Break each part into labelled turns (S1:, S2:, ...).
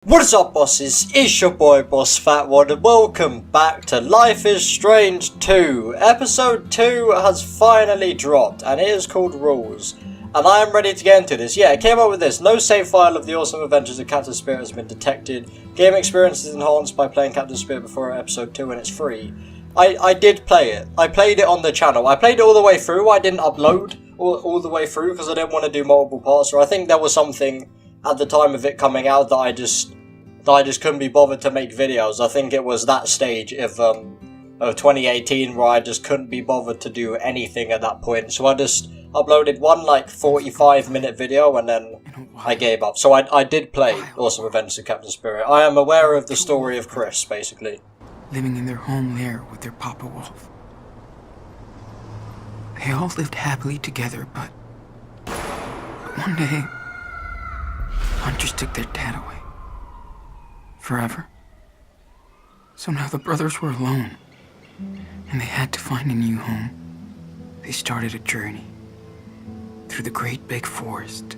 S1: What is up, bosses? It's your boy Boss Fatwod and welcome back to Life is Strange 2. Episode 2 has finally dropped and it is called Rules. And I am ready to get into this. Yeah, it came up with this. No save file of the awesome adventures of Captain Spirit has been detected. Game experience is enhanced by playing Captain Spirit before episode 2 and it's free. I did play it. I played it on the channel. I played it all the way through. I didn't upload all the way through because I didn't want to do multiple parts. Or I think there was something at the time of it coming out that I just couldn't be bothered to make videos. I think it was that stage of 2018 where I just couldn't be bothered to do anything at that point. So I just uploaded one like 45-minute video and then I gave up. So I did play Awesome Adventures of Captain Spirit. I am aware of the story of Chris, basically.
S2: Living in their home lair with their Papa Wolf. They all lived happily together, but one day, hunters took their dad away. Forever. So now the brothers were alone, and they had to find a new home. They started a journey through the great big forest.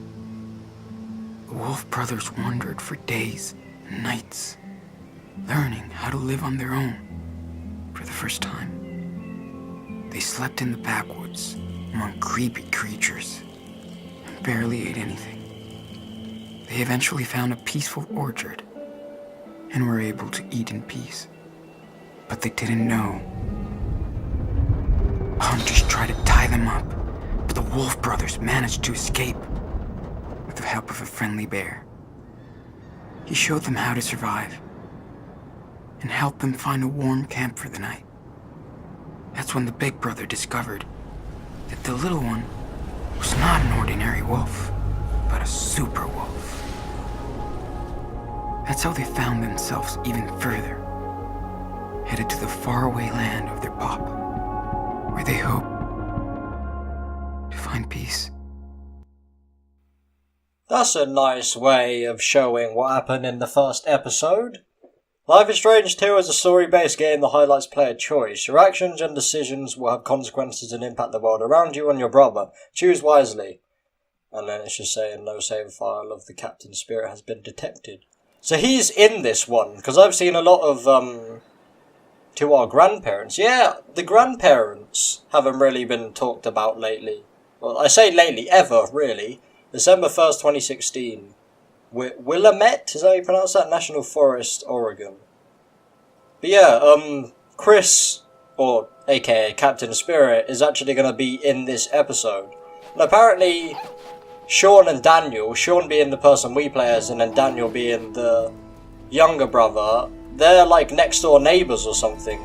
S2: The Wolf brothers wandered for days and nights, learning how to live on their own for the first time. They slept in the backwoods among creepy creatures and barely ate anything. They eventually found a peaceful orchard and were able to eat in peace. But they didn't know. Hunters tried to tie them up, but the Wolf brothers managed to escape with the help of a friendly bear. He showed them how to survive and helped them find a warm camp for the night. That's when the big brother discovered that the little one was not an ordinary wolf, but a super wolf. That's how they found themselves even further, headed to the faraway land of their pop, where they hope to find peace.
S1: That's a nice way of showing what happened in the first episode. Life is Strange 2 is a story-based game that highlights player choice. Your actions and decisions will have consequences and impact the world around you and your brother. Choose wisely. And then it's just saying no save file of the Captain Spirit has been detected. So he's in this one, because I've seen a lot of, to our grandparents. Yeah, the grandparents haven't really been talked about lately. Well, I say lately, ever, really. December 1st, 2016. Willamette, is that how you pronounce that? National Forest, Oregon. But yeah, Chris, or aka Captain Spirit, is actually going to be in this episode. And apparently, Sean and Daniel, Sean being the person we play as, and then Daniel being the younger brother, they're like next door neighbours or something.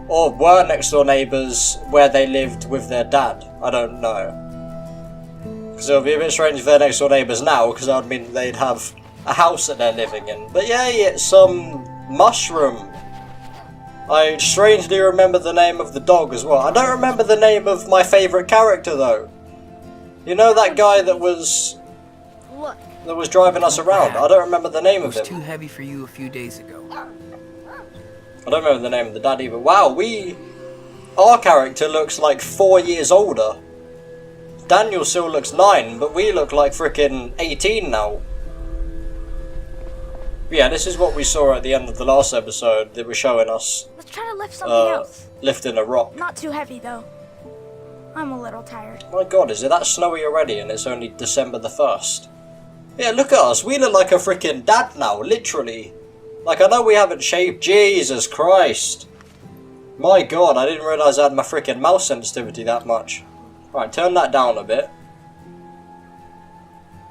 S1: Or were next door neighbours where they lived with their dad. I don't know. Because it would be a bit strange if they're next door neighbours now, because that would mean they'd have a house that they're living in. But yeah, it's some mushroom. I strangely remember the name of the dog as well. I don't remember the name of my favourite character though. You know that guy that was driving us around? I don't remember the name of him.
S2: It was too heavy for you a few days ago.
S1: I don't remember the name of the dad either. Wow, our character looks like 4 years older. Daniel still looks 9, but we look like frickin' 18 now. Yeah, this is what we saw at the end of the last episode. They were showing us.
S3: Let's try to lift something else.
S1: Lifting a rock.
S3: Not too heavy though. I'm a little tired.
S1: My god, is it that snowy already and it's only December the 1st? Yeah, look at us. We look like a freaking dad now, literally. Like, I know we haven't shaved. Jesus Christ. My god, I didn't realise I had my freaking mouse sensitivity that much. Right, turn that down a bit.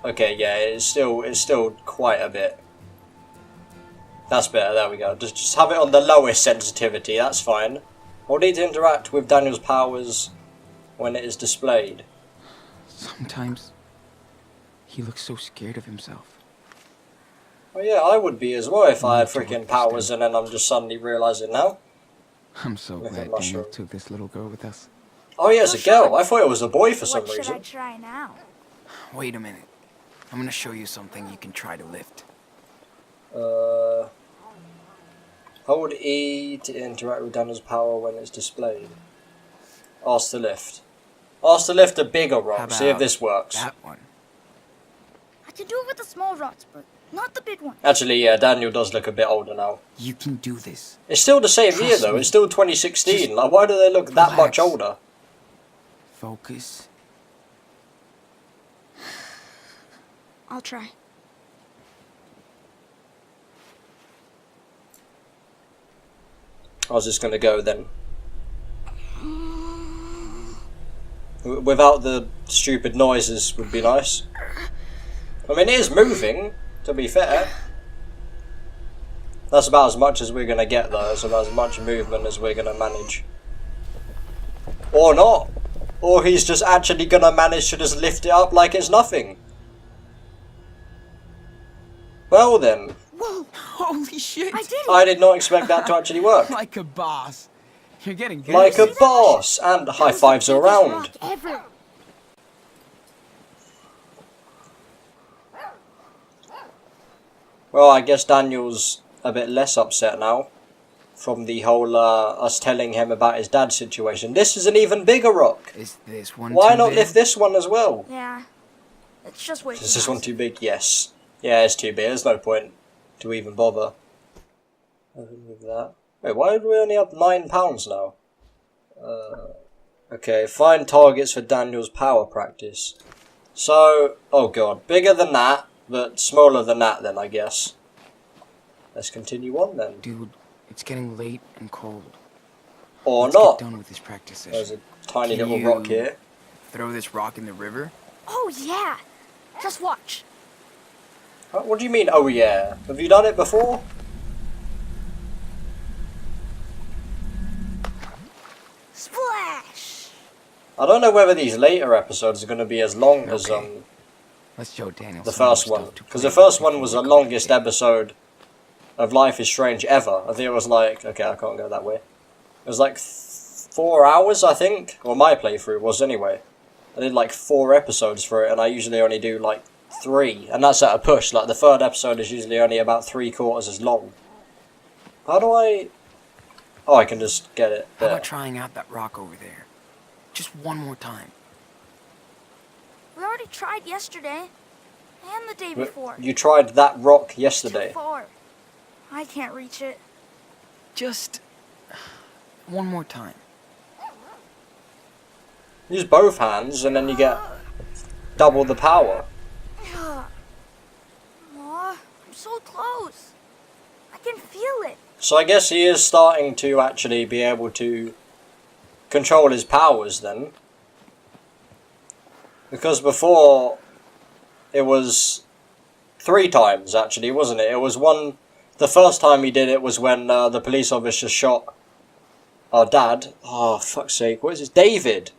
S1: Okay, yeah, it's still quite a bit. That's better, there we go. Just have it on the lowest sensitivity, that's fine. We'll need to interact with Daniel's powers when it is displayed.
S2: Sometimes he looks so scared of himself.
S1: Oh yeah, I would be as well if I had freaking powers and then I'm just suddenly realising now.
S2: I'm so glad Daniel took this little girl with us.
S1: Oh yeah, it's a girl. I thought it was a boy for some reason.
S3: What should I try now?
S2: Wait a minute. I'm gonna show you something you can try to lift.
S1: Hold E to interact with Daniel's power when it's displayed. Ask to lift. Ask to lift a bigger rock. See if this works.
S2: That one.
S3: I can do it with the small rocks, but Not the big one.
S1: Actually, yeah, Daniel does look a bit older now.
S2: You can do this.
S1: It's still the same year,
S2: Trust
S1: though.
S2: me.
S1: It's still 2016. Like, why do they look that much
S2: Relax.
S1: older?
S2: Focus.
S3: I'll try.
S1: I was just gonna go then. Without the stupid noises would be nice. I mean, it is moving, to be fair. That's about as much as we're gonna get, though. It's about as much movement as we're gonna manage. Or not. Or he's just actually gonna manage to just lift it up like it's nothing. Well then.
S2: Whoa! Holy shit!
S3: I did it.
S1: I did not expect that to actually work.
S2: Like a boss. You're getting good.
S1: Like a
S3: that?
S1: boss! And high fives
S3: Biggest
S1: around.
S3: rock ever.
S1: Well, I guess Daniel's a bit less upset now. From the whole, us telling him about his dad's situation. This is an even bigger rock.
S2: Is this one
S1: Why
S2: too
S1: not
S2: big?
S1: lift this one as well?
S3: Yeah. It's just way too
S1: Is this one
S3: fast.
S1: too big? Yes. Yeah, it's too big. There's no point to even bother. Move that. Wait, why do we only have £9 now? Okay, find targets for Daniel's power practice. So, oh god, bigger than that, but smaller than that then, I guess. Let's continue on then.
S2: Dude, it's getting late and cold.
S1: Or
S2: Let's
S1: not.
S2: get done with this practice session.
S1: There's a tiny
S2: Can
S1: little
S2: you
S1: rock here.
S2: Throw this rock in the river?
S3: Oh yeah. Just watch.
S1: What do you mean, oh yeah? Have you done it before?
S3: Splash.
S1: I don't know whether these later episodes are going to be as long as
S2: Okay. Let's show Daniel
S1: the
S2: some more
S1: first one.
S2: stuff to
S1: Because
S2: play
S1: the first
S2: with
S1: one
S2: before
S1: was
S2: we
S1: the
S2: call it
S1: longest
S2: a day.
S1: episode of Life is Strange ever. I think it was like, okay, I can't go that way. It was like 4 hours, I think. Or my playthrough was anyway. I did like 4 episodes for it, and I usually only do like 3. And that's at a push. Like the third episode is usually only about 3/4 as long. How do I... Oh, I can just get it
S2: How
S1: there.
S2: about trying out that rock over there? Just one more time.
S3: We already tried yesterday. And the day
S1: But
S3: before.
S1: you tried that rock
S3: Too
S1: yesterday.
S3: far. I can't reach it.
S2: Just one more time.
S1: Use both hands, and then you get double the power.
S3: Aw, I'm so close. I can feel it.
S1: So I guess he is starting to actually be able to control his powers then. Because before, it was 3 times actually, wasn't it? It was one, the first time he did it was when the police officer shot our dad. Oh, fuck's sake, what is this? David!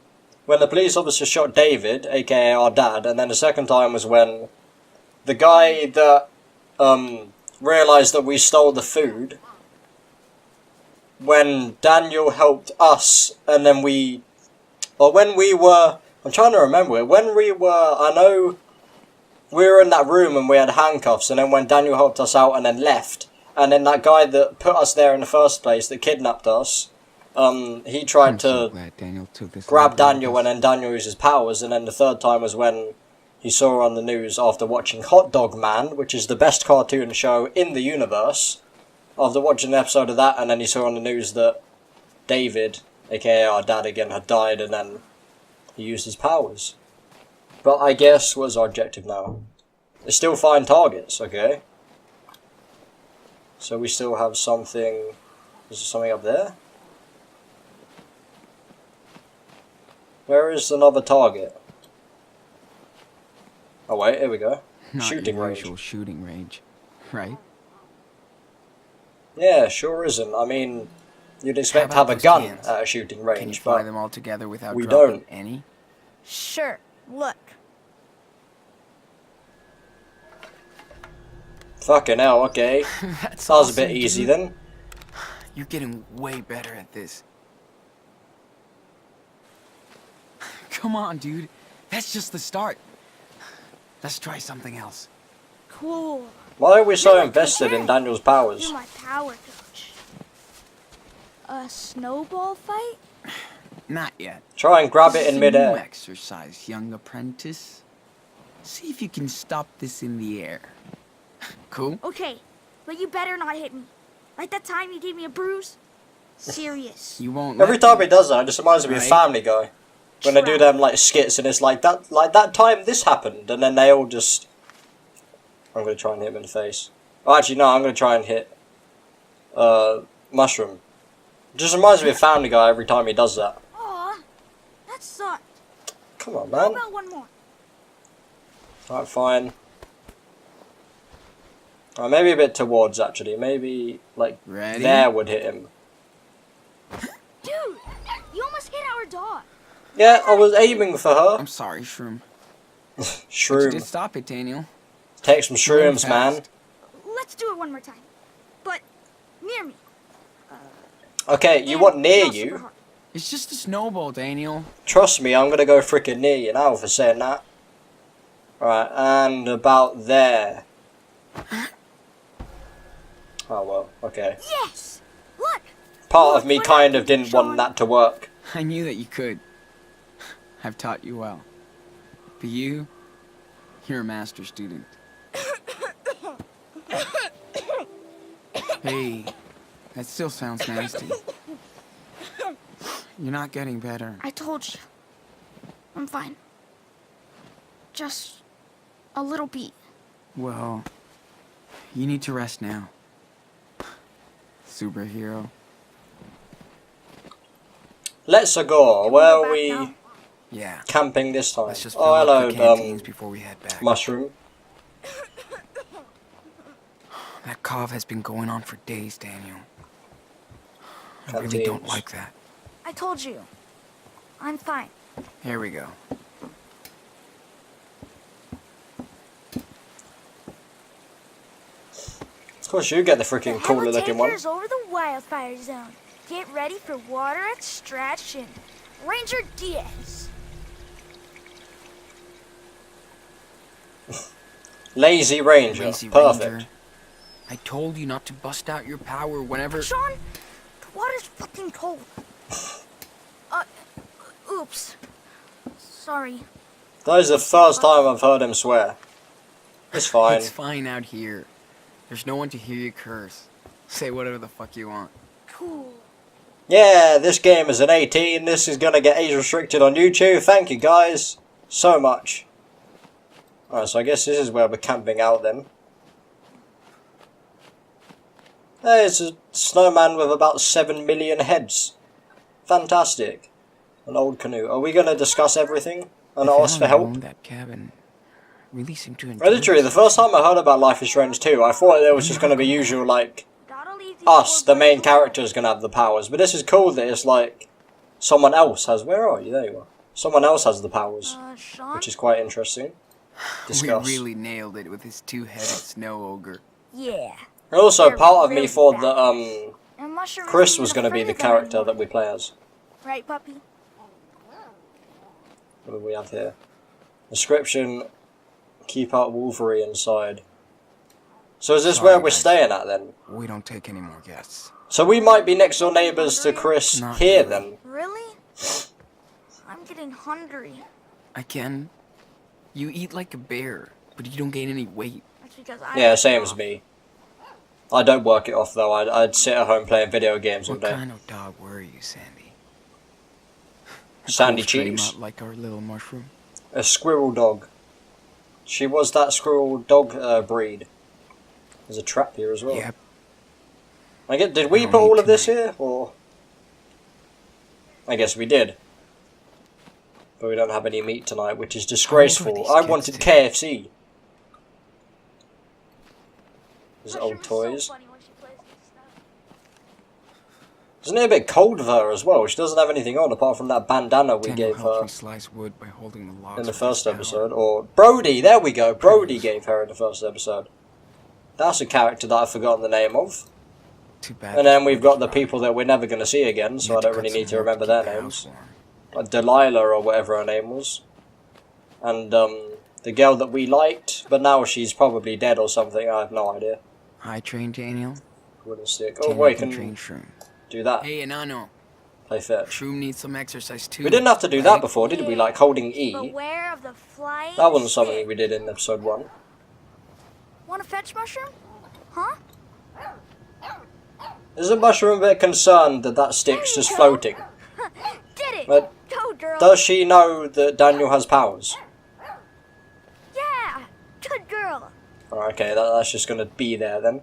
S1: When the police officer shot David, aka our dad, and then the second time was when the guy that realised that we stole the food, when Daniel helped us, and then when we were, I'm trying to remember it, when we were, I know we were in that room and we had handcuffs, and then when Daniel helped us out and then left, and then that guy that put us there in the first place, that kidnapped us, he tried
S2: I'm so
S1: to
S2: glad Daniel took this
S1: grab
S2: little
S1: Daniel,
S2: bit
S1: and then Daniel used his powers, and then the third time was when he saw on the news after watching Hot Dog Man, which is the best cartoon show in the universe, after watching an episode of that, and then he saw on the news that David, aka our dad again, had died, and then he used his powers. But I guess, what's our objective now? It's still find targets, okay? So we still have something, is there something up there? Where is another target? Oh wait, here we go.
S2: Not
S1: Shooting
S2: your
S1: range.
S2: usual shooting range, right?
S1: Yeah, sure isn't. I mean, you'd expect to
S2: How
S1: have a
S2: about
S1: gun
S2: those cans?
S1: at a shooting
S2: Can you
S1: range,
S2: fly
S1: but
S2: them all together without
S1: we
S2: dropping
S1: don't.
S2: any?
S3: Sure. Look.
S1: fucking hell, okay.
S2: That's
S1: That was a bit
S2: awesome,
S1: easy
S2: dude.
S1: then.
S2: You're getting way better at this. Come on, dude. That's just the start. Let's try something else.
S3: Cool.
S1: Why are we so
S3: You're like
S1: invested in
S3: okay.
S1: Daniel's powers?
S3: You're my power coach. A snowball fight?
S2: Not yet.
S1: Try and grab
S2: This
S1: it
S2: is
S1: in
S2: a new
S1: midair.
S2: exercise, young apprentice. See if you can stop this in the air. Cool?
S3: Okay, but you better not hit me. Like that time you gave me a bruise. Serious.
S2: You won't
S1: Every
S2: let
S1: time
S2: me.
S1: he does that, it just reminds me of
S2: Right.
S1: Family Guy. When they do them like skits and it's like that time this happened, and then they all just. I'm gonna try and hit him in the face. Oh, actually no, I'm gonna try and hit Mushroom. It just reminds me of Family Guy every time he does that.
S3: Aw, that sucked.
S1: Come on,
S3: How
S1: man.
S3: about one more?
S1: Alright, fine. Alright, maybe a bit towards actually. Maybe like
S2: Ready?
S1: there would hit him.
S3: Dude, you almost hit our dog.
S1: Yeah, I was aiming for her.
S2: I'm sorry, Shroom. But you
S1: Shroom.
S2: did stop it, Daniel.
S1: Take some shrooms, man.
S2: Fast.
S3: Let's do it one more time. But near me.
S1: Okay, you
S3: And
S1: want near
S3: not super
S1: you?
S3: hard.
S2: It's just a snowball, Daniel.
S1: Trust me, I'm gonna go freaking near you now for saying that. Right, and about there. Oh well, okay.
S3: Yes! Look!
S1: Part
S3: Look
S1: of me
S3: what
S1: kind of
S3: happened,
S1: didn't
S3: Sean.
S1: want that to work.
S2: I knew that you could. I've taught you well. But you're a master student. Hey, that still sounds nasty. You're not getting better.
S3: I told you. I'm fine. Just a little beat.
S2: Well, you need to rest now. Superhero.
S1: Let's go.
S3: Can
S1: Where
S3: we
S1: are
S3: go
S1: we
S3: back now?
S2: Yeah.
S1: camping this time?
S2: Let's just fill
S1: Oh,
S2: up
S1: hello,
S2: the canteens before we head back.
S1: Mushroom.
S2: That cough has been going on for days, Daniel. I really don't
S1: Canteens.
S2: like that.
S3: I told you. I'm fine.
S2: Here we go.
S1: Of course, you get the freaking cooler looking one.
S3: Taker's over the wildfire zone. Get ready for water extraction. Ranger Diaz.
S1: Lazy Ranger.
S2: Lazy
S1: Perfect.
S2: Ranger. I told you not to bust out your power whenever.
S3: Sean, the water's fucking cold. Oops. Sorry.
S1: That is the first time I've heard him swear. It's fine.
S2: It's fine out here. There's no one to hear you curse. Say whatever the fuck you want.
S3: Cool.
S1: Yeah, this game is an 18. This is gonna get age restricted on YouTube. Thank you guys so much. Alright, so I guess this is where we're camping out then. Hey, it's a snowman with about 7 million heads. Fantastic. An old canoe. Are we gonna discuss everything and
S2: If
S1: ask for
S2: anyone
S1: help?
S2: owned that cabin really seemed to enjoy
S1: Literally, the
S2: this.
S1: first time I heard about Life is Strange 2, I thought it was just gonna be usual, like,
S3: Gotta leave these
S1: us,
S3: poor
S1: the main
S3: birds
S1: character, is gonna have the powers. But this is cool that it's like someone else has. Where are you? There you are. Someone else has the powers,
S3: alone. Sean?
S1: which is quite interesting. Discuss.
S2: We really nailed it with his two-headed snow ogre.
S3: Yeah.
S1: And also,
S3: They're
S1: part of me
S3: really
S1: thought
S3: bad.
S1: that
S3: And Mushroom
S1: Chris
S3: isn't
S1: was
S3: even
S1: gonna be
S3: afraid
S1: the
S3: of them
S1: character
S3: anymore.
S1: that we play as.
S3: Right, puppy?
S1: What do we have here? Description: keep out Wolverine inside. So is this
S2: Sorry,
S1: where we're
S2: guys.
S1: staying at then?
S2: We don't take any more guests.
S1: So we might be next door neighbours to Chris
S2: Not
S1: here
S2: really.
S1: then.
S3: Really? I'm getting hungry.
S2: I can. You eat like a bear, but you don't gain any weight.
S3: That's because I
S1: Yeah, same as me. I don't work it off though. I'd sit at home playing video games all
S2: What
S1: day.
S2: kind of dog were you, Sandy? A
S1: Sandy
S2: cool stray
S1: Cheeks.
S2: mutt like our little mushroom.
S1: A squirrel dog. She was that squirrel dog breed. There's a trap here as well.
S2: Yep.
S1: Did we
S2: I don't
S1: put all
S2: need
S1: of this
S2: to
S1: here, or? I guess we did. But we don't have any meat tonight, which is disgraceful.
S2: these
S1: I
S2: kids
S1: wanted
S2: do?
S1: KFC. There's
S3: Mushroom
S1: old
S3: is
S1: toys.
S3: So funny when she plays this stuff.
S1: Isn't it a bit cold for her as well? She doesn't have anything on apart from that bandana we
S2: Daniel
S1: gave
S2: helped
S1: her
S2: me slice wood by holding the logs
S1: in the
S2: with
S1: first
S2: his power.
S1: episode. Or Brody, there we go. Brody gave her in the first episode. That's a character that I've forgotten the name of.
S2: Too bad.
S1: And then
S2: this
S1: we've
S2: wood
S1: got
S2: is
S1: the
S2: rotten.
S1: people that we're never going to see again,
S2: We
S1: so I
S2: had
S1: don't
S2: cut
S1: really need to
S2: some wood
S1: remember
S2: keep
S1: their
S2: the house
S1: names.
S2: warm.
S1: Like Delilah or whatever her name was. And the girl that we liked, but now she's probably dead or something, I have no idea.
S2: I trained Daniel.
S1: Wooden stick. Oh
S2: Daniel
S1: wait,
S2: can
S1: can
S2: train Shroom.
S1: do that.
S2: Hey, Enano.
S1: Play fetch.
S2: Shroom needs some exercise too.
S1: We didn't have to do that
S2: right?
S1: before, did we? Like holding E.
S3: Beware of the flying
S1: That wasn't something
S3: stick.
S1: we did in episode 1.
S3: Want to fetch Mushroom? Huh?
S1: Isn't Mushroom a bit concerned that that stick's just floating?
S3: Did it!
S1: But
S3: Go, girl!
S1: does she know that Daniel has powers?
S3: Yeah! Good girl!
S1: Okay, that's just going to be there then.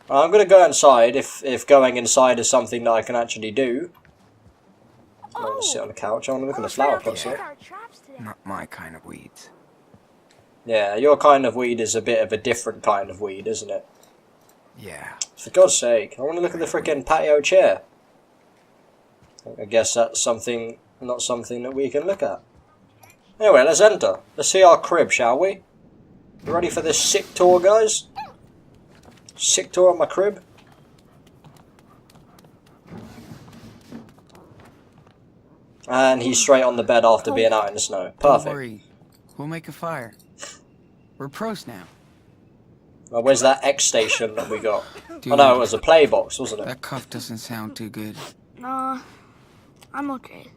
S1: I'm going to go inside if going inside is something that I can actually do. I want to sit on the couch. I want to look at the flower pots here.
S2: Not my kind of weeds.
S1: Yeah, your kind of weed is a bit of a different kind of weed, isn't it?
S2: Yeah.
S1: For God's sake, I want to look at the frickin' patio chair. I guess that's something, not something that we can look at. Anyway, let's enter. Let's see our crib, shall we? You ready for this sick tour, guys? Sick tour of my crib? And he's straight on the bed after being out in the snow. Perfect.
S2: Don't worry. We'll make a fire. We're pros now.
S1: Well, where's that X station that we got?
S2: Dude,
S1: Oh no, it was a play box, wasn't it?
S2: that cuff doesn't sound too good.
S3: Nah, I'm okay.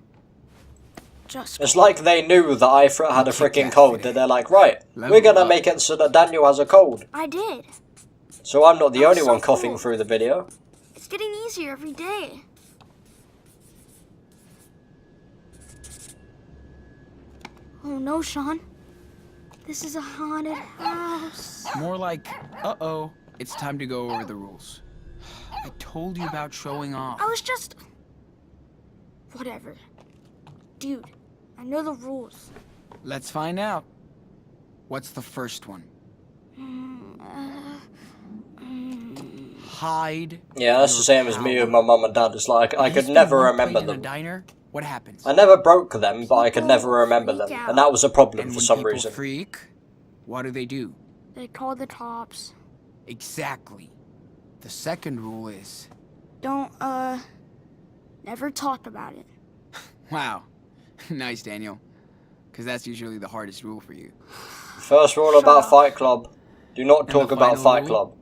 S3: Just
S1: It's like they knew that I had a freaking cold, that they're like, right, we're gonna make it so that Daniel has a cold.
S3: I did.
S1: So I'm not the
S3: That was
S1: only
S3: so
S1: one coughing
S3: cool.
S1: through the video.
S3: It's getting easier every day. Oh no, Sean. This is a haunted house.
S2: More like, uh-oh, it's time to go over the rules. I told you about showing off.
S3: I was just... Whatever. Dude, I know the rules.
S2: Let's find out. What's the first one? Hide.
S1: Yeah, that's the same as me with my mum and dad. It's like, I could
S2: Used to
S1: never
S2: one
S1: remember
S2: plate in a
S1: them.
S2: diner? What happens?
S1: I never broke them, but I could never remember them. And that was a problem
S2: And
S1: for
S2: when
S1: some
S2: people
S1: reason.
S2: freak, what do?
S3: They call the cops.
S2: Exactly. The second rule is...
S3: Don't, never talk about it.
S2: Wow. Nice, Daniel. Because that's usually the hardest rule for you.
S1: First rule
S3: Shut
S1: about
S3: up.
S1: Fight Club. Do not
S2: And
S1: talk
S2: the
S1: about
S2: final
S1: Fight
S2: rule?
S1: Club.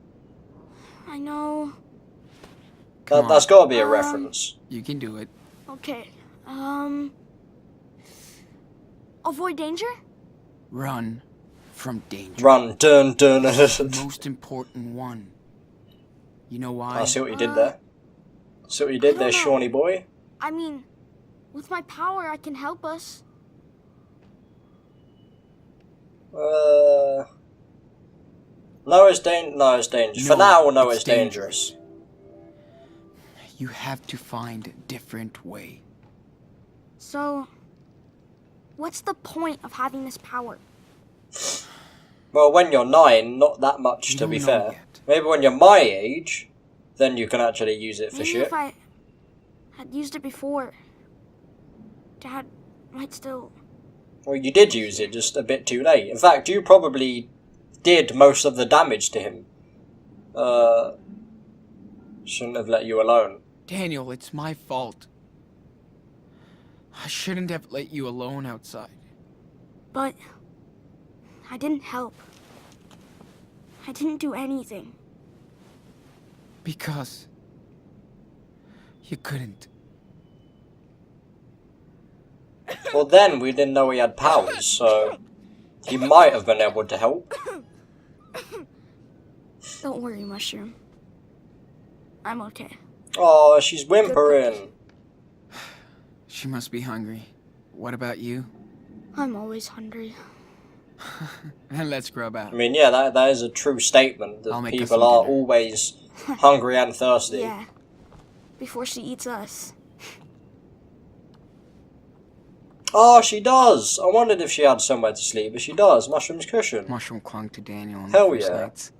S3: I know.
S2: Come
S1: That's
S2: on.
S1: gotta be a reference.
S2: You can do it.
S3: Okay, avoid danger?
S2: Run from danger.
S1: Run, dun, dun.
S2: The most important one. You know why?
S1: I see what you did there. See what you did there,
S3: I don't know.
S1: Shawnee boy.
S3: I mean, with my power, I can help us.
S1: No, it's dangerous. For
S2: No,
S1: now, no,
S2: it's
S1: it's dangerous.
S2: You have to find a different way.
S3: So, what's the point of having this power?
S1: Well, when you're 9, not that much,
S2: You
S1: to be
S2: don't know
S1: fair.
S2: yet.
S1: Maybe when you're my age, then you can actually use it for
S3: Maybe
S1: shit.
S3: if I had used it before, Dad might still...
S1: Well, you did use it, just a bit too late. In fact, you probably did most of the damage to him. Shouldn't have let you alone.
S2: Daniel, it's my fault. I shouldn't have let you alone outside.
S3: But I didn't help. I didn't do anything.
S2: Because you couldn't.
S1: Well, then we didn't know he had powers, so he might have been able to help.
S3: Don't worry, Mushroom. I'm okay.
S1: Oh, she's whimpering.
S2: She must be hungry. What about you?
S3: I'm always hungry.
S2: And let's grub out.
S1: I mean, yeah, that is a true statement,
S2: I'll
S1: that
S2: make us
S1: people
S2: some
S1: are
S2: dinner.
S1: always hungry and thirsty.
S3: Yeah. Before she eats us.
S1: Oh, she does! I wondered if she had somewhere to sleep, but she does. Mushroom's cushion.
S2: Mushroom clung to Daniel on
S1: Hell
S2: the first
S1: yeah.
S2: nights.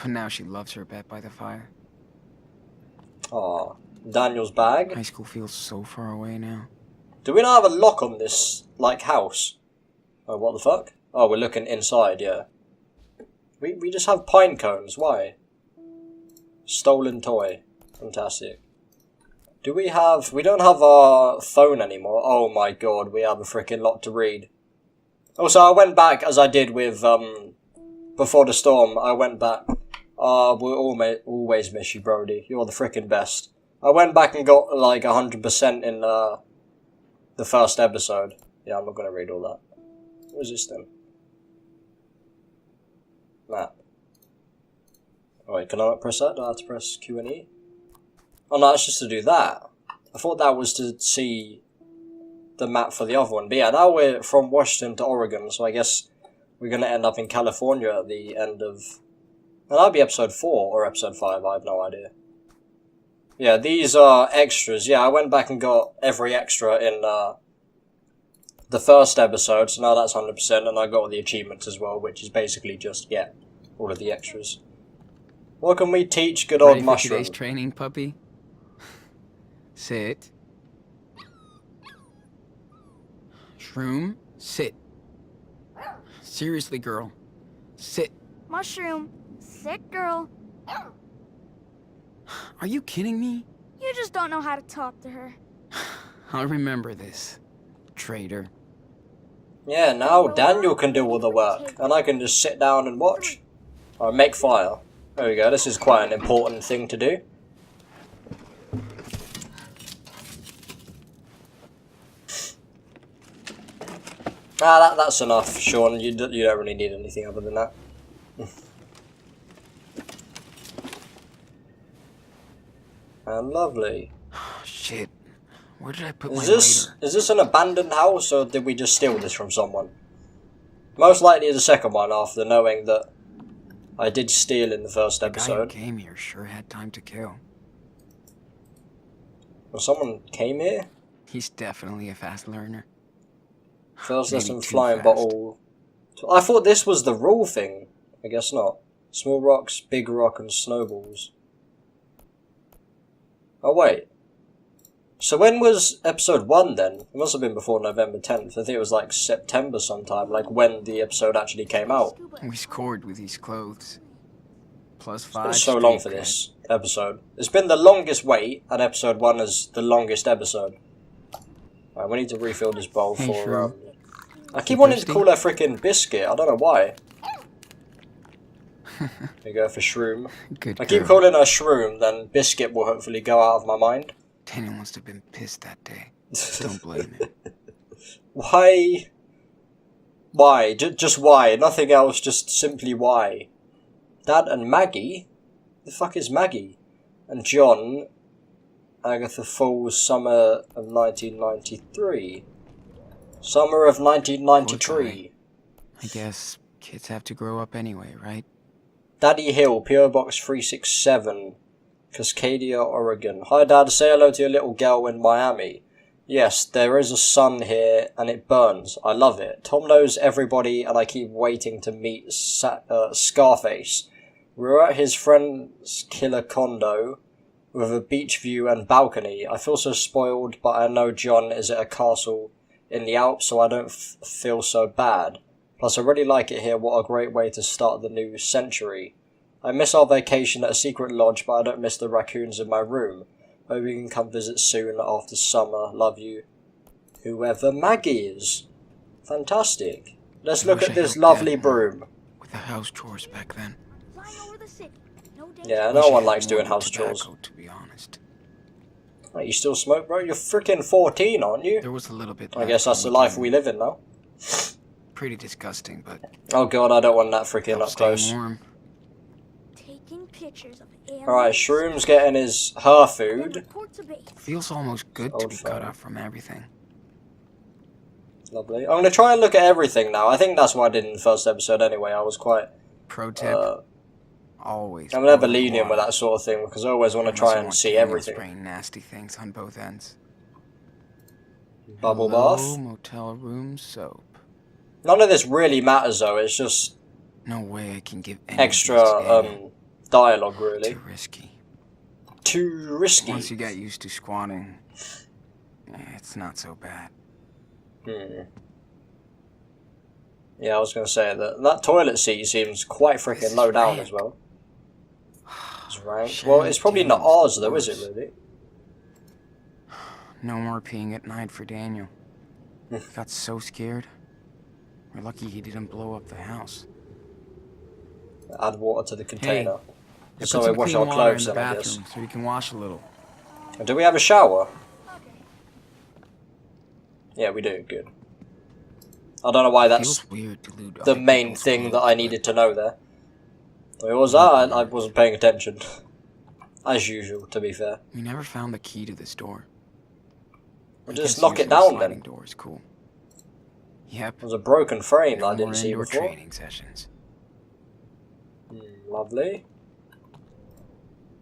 S2: But now she loves her bed by the fire.
S1: Oh, Daniel's bag.
S2: High school feels so far away now.
S1: Do we not have a lock on this, like, house? Oh, what the fuck? Oh, we're looking inside, yeah. We just have pine cones, why? Stolen toy. Fantastic. Do we have... We don't have our phone anymore. Oh my god, we have a freaking lot to read. Also, I went back, as I did with, Before the Storm, I went back. We'll always miss you, Brody. You're the freaking best. I went back and got, like, 100% in, the first episode. Yeah, I'm not gonna read all that. What is this then? Map. Oh wait, can I not press that? Do I have to press Q and E? Oh no, it's just to do that. I thought that was to see the map for the other one. But yeah, now we're from Washington to Oregon, so I guess we're going to end up in California at the end of... Well, that'll be episode 4 or episode 5, I have no idea. Yeah, these are extras. Yeah, I went back and got every extra in the first episode, so now that's 100%, and I got all the achievements as well, which is basically just, yeah, all of the extras. What can we teach good old
S2: Ready for
S1: Mushroom?
S2: today's training, puppy? Sit. Shroom, sit. Seriously, girl. Sit.
S3: Mushroom, sit, girl.
S2: Are you kidding me?
S3: You just don't know how to talk to her.
S2: I'll remember this, traitor.
S1: Yeah, now Daniel can do all the work, and I can just sit down and watch. Or make fire. There we go, this is quite an important thing to do. Ah, that's enough, Sean. You don't really need anything other than that. And lovely.
S2: Shit. Where did I put my
S1: Is
S2: lighter?
S1: this an abandoned house, or did we just steal this from someone? Most likely the second one, after knowing that I did steal in the first
S2: The guy who
S1: episode.
S2: came here sure had time to kill.
S1: Well, someone came here?
S2: He's definitely a fast learner.
S1: First
S2: Maybe
S1: lesson
S2: too
S1: flying
S2: fast.
S1: bottle. I thought this was the rule thing. I guess not. Small rocks, big rock, and snowballs. Oh wait. So when was episode 1 then? It must have been before November 10th. I think it was like September sometime, like when the episode actually came out.
S2: We scored with these clothes. Plus
S1: It's been
S2: 5.
S1: so long for
S2: street cred.
S1: this episode. It's been the longest wait, and episode 1 is the longest episode. Right, we need to refill this bowl
S2: Hey,
S1: for...
S2: Shrew.
S1: I keep
S2: You
S1: wanting to
S2: thirsty?
S1: call her freaking Biscuit. I don't know why. There you go for Shroom.
S2: Good
S1: I keep
S2: girl.
S1: calling her Shroom, then Biscuit will hopefully go out of my mind.
S2: Daniel must have been pissed that day. Don't blame him.
S1: Why? Why? Just why? Nothing else, just simply why. Dad and Maggie? The fuck is Maggie? And John, Agatha Falls, summer of 1993. Summer of 1993.
S2: I guess kids have to grow up anyway, right?
S1: Daddy Hill, PO Box 367, Cascadia, Oregon. Hi Dad, say hello to your little girl in Miami. Yes, there is a sun here and it burns. I love it. Tom knows everybody and I keep waiting to meet Scarface. We're at his friend's killer condo with a beach view and balcony. I feel so spoiled, but I know John is at a castle in the Alps, so I don't feel so bad. Plus, I really like it here. What a great way to start the new century. I miss our vacation at a secret lodge, but I don't miss the raccoons in my room. Hope you can come visit soon after summer. Love you. Whoever Maggie is. Fantastic. Let's look
S2: wish
S1: at
S2: I
S1: this
S2: helped
S1: lovely
S2: Dad
S1: broom.
S2: with the house chores back then.
S3: Flying over the city. No danger.
S1: Yeah,
S2: Wish
S1: no
S2: I
S1: one
S2: had
S1: likes
S2: more
S1: doing house
S2: tobacco,
S1: chores.
S2: to be honest.
S1: Wait, you still smoke, bro? You're freaking 14, aren't you?
S2: There was a little bit
S1: I
S2: left
S1: guess that's the
S2: when
S1: life
S2: came
S1: we
S2: in.
S1: live in now.
S2: Pretty disgusting, but
S1: Oh god, I don't want that freaking
S2: helps
S1: up
S2: stay
S1: close.
S2: warm.
S3: Taking pictures of aliens.
S1: Alright, Shroom's getting her
S3: Then
S1: food.
S3: report to base.
S2: Feels almost good to
S1: Old
S2: be cut
S1: phone.
S2: off from everything.
S1: Lovely. I'm going to try and look at everything now. I think that's what I did in the first episode anyway. I was quite...
S2: Pro tip: always.
S1: I'm never
S2: boil
S1: lenient with
S2: water,
S1: that sort of thing because I always want to
S2: unless
S1: try
S2: you
S1: and
S2: want
S1: see
S2: Daniel
S1: everything.
S2: spraying nasty things on both ends.
S1: Bubble
S2: Hello,
S1: bath.
S2: motel room soap.
S1: None of this really matters though. It's just
S2: No way I can give any of
S1: extra
S2: these to Daniel.
S1: dialogue really.
S2: Too risky.
S1: Too risky.
S2: Once you get used to squatting, it's not so bad.
S1: Yeah, I was going to say that toilet seat seems quite
S2: This
S1: freaking
S2: is
S1: low down
S2: rank.
S1: as well. It's ranked.
S2: Sharing
S1: Well, it's probably not
S2: tables
S1: ours
S2: is
S1: though, is it
S2: worse.
S1: really?
S2: No more peeing at night for Daniel. Got so scared. We're lucky he didn't blow up the house.
S1: Add water to the container.
S2: I
S1: So
S2: put
S1: we
S2: some
S1: wash
S2: clean
S1: our
S2: water
S1: clothes
S2: in the
S1: then, I guess.
S2: bathroom so you can wash a little.
S1: And do we have a shower?
S3: Okay.
S1: Yeah, we do. Good. I don't know why that's
S2: Feels weird to loot
S1: the
S2: other
S1: main
S2: people's
S1: thing that
S2: clothes,
S1: I
S2: but
S1: needed to know there. It was that. I wasn't paying attention. As usual, to be fair.
S2: We never found the key to this door.
S1: We'll just knock it down then.
S2: Door is cool. Yep.
S1: It was a broken frame that I
S2: No
S1: didn't
S2: more
S1: see
S2: indoor
S1: before.
S2: training sessions.
S1: Lovely.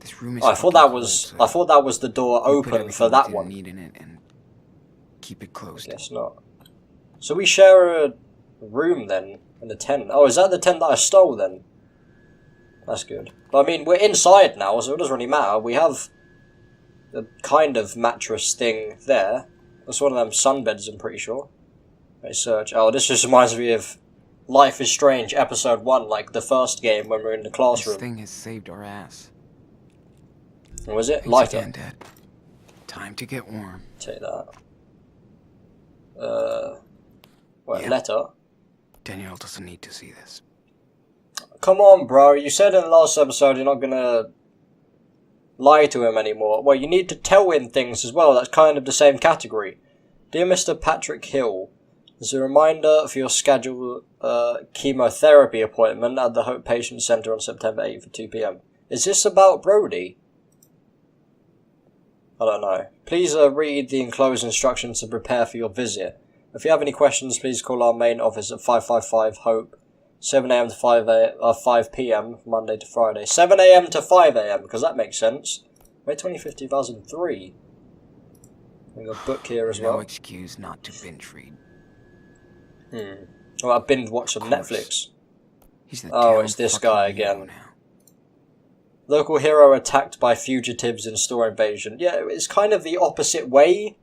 S2: This room is
S1: I thought that was the door open for that one.
S2: Need in it and keep it closed.
S1: I guess not. So we share a room then in a tent. Oh, is that the tent that I stole then? That's good. But I mean, we're inside now, so it doesn't really matter. We have the kind of mattress thing there. That's one of them sunbeds, I'm pretty sure. Let's search. Oh, this just reminds me of Life is Strange Episode 1, like the first game when we're in the classroom.
S2: This thing has saved our ass.
S1: What was it?
S2: Thanks
S1: Lighter.
S2: again, Dad. Time to get warm.
S1: Take that. What,
S2: Yeah.
S1: letter?
S2: Danielle doesn't need to see this.
S1: Come on, bro. You said in the last episode you're not gonna lie to him anymore. Well, you need to tell him things as well. That's kind of the same category. Dear Mr. Patrick Hill, as a reminder for your scheduled chemotherapy appointment at the Hope Patient Centre on September 8th at 2 p.m. Is this about Brody? I don't know. Please read the enclosed instructions to prepare for your visit. If you have any questions, please call our main office at 555-HOPE, 7 a.m. to 5 p.m, Monday to Friday. 7 a.m. to 5 a.m, because that makes sense. May 25th, 2003. We got a book here as well.
S2: No excuse not to binge read.
S1: Well, I've binge watched some Netflix.
S2: He's the
S1: Oh, it's this guy again.
S2: Now.
S1: Local hero attacked by fugitives in store invasion. Yeah, it's kind of the opposite way.